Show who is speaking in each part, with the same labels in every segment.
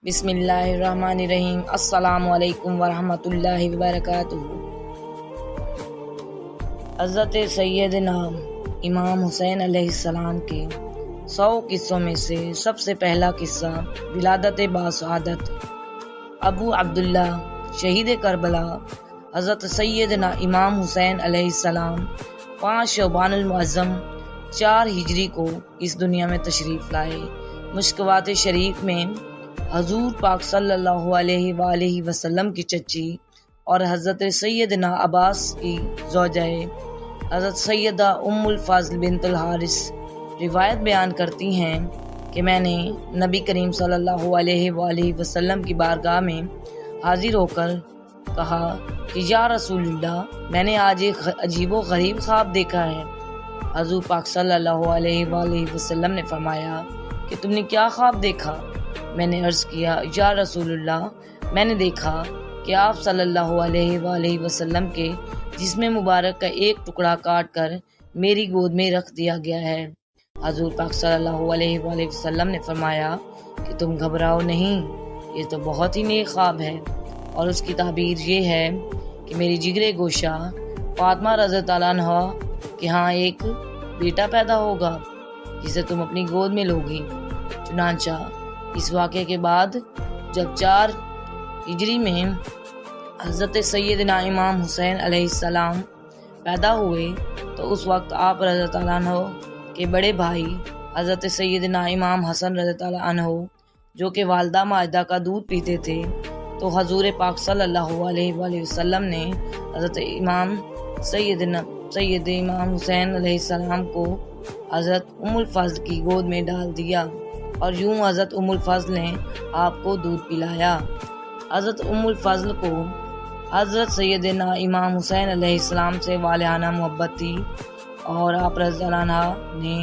Speaker 1: بسم اللہ الرحمن الرحیم۔ السلام علیکم ورحمۃ اللہ وبرکاتہ۔ حضرت سیدنا امام حسین علیہ السلام کے 100 قصوں میں سے سب سے پہلا قصہ ولادت باسعادت ابو عبداللہ شہید کربلا حضرت سیدنا امام حسین علیہ السلام 5 شعبان المعظم 4 ہجری کو اس دنیا میں تشریف لائے۔ مشکوات شریف میں حضور پاک صلی اللہ علیہ وآلہ وسلم کی چچی اور حضرت سیدنا عباس کی زوجہ حضرت سیدہ ام الفضل بنت الحارث روایت بیان کرتی ہیں کہ میں نے نبی کریم صلی اللہ علیہ وآلہ وسلم کی بارگاہ میں حاضر ہو کر کہا کہ یا رسول اللہ، میں نے آج ایک عجیب و غریب خواب دیکھا ہے۔ حضور پاک صلی اللہ علیہ وآلہ وسلم نے فرمایا کہ تم نے کیا خواب دیکھا؟ میں نے عرض کیا یا رسول اللہ، میں نے دیکھا کہ آپ صلی اللہ علیہ وآلہ وسلم کے جسم مبارک کا ایک ٹکڑا کاٹ کر میری گود میں رکھ دیا گیا ہے۔ حضور پاک صلی اللہ علیہ وآلہ وسلم نے فرمایا کہ تم گھبراؤ نہیں، یہ تو بہت ہی نیک خواب ہے، اور اس کی تعبیر یہ ہے کہ میری جگر گوشہ فاطمہ رضی اللہ عنہا کہ ہاں ایک بیٹا پیدا ہوگا جسے تم اپنی گود میں لوگی۔ چنانچہ اس واقعے کے بعد جب 4 ہجری میں حضرت سیدنا امام حسین علیہ السلام پیدا ہوئے تو اس وقت آپ رضی اللہ عنہ کے بڑے بھائی حضرت سیدنا امام حسن رضی اللہ عنہ جو کہ والدہ ماجدہ کا دودھ پیتے تھے، تو حضور پاک صلی اللہ علیہ وآلہ وسلم نے حضرت سید امام حسین علیہ السلام کو حضرت ام الفضل کی گود میں ڈال دیا، اور یوں حضرت ام الفضل نے آپ کو دودھ پلایا۔ حضرت ام الفضل کو حضرت سیدنا امام حسین علیہ السلام سے والہانہ محبت تھی، اور آپ رضی اللہ عنہ نے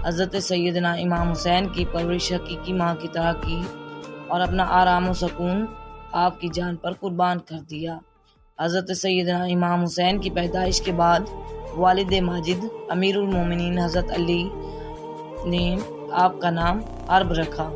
Speaker 1: حضرت سیدنا امام حسین کی پرورش حقیقی ماں کی طرح کی، اور اپنا آرام و سکون آپ کی جان پر قربان کر دیا۔ حضرت سیدنا امام حسین کی پیدائش کے بعد والد ماجد امیر المومنین حضرت علی نے آپ کا نام عرب رکھا۔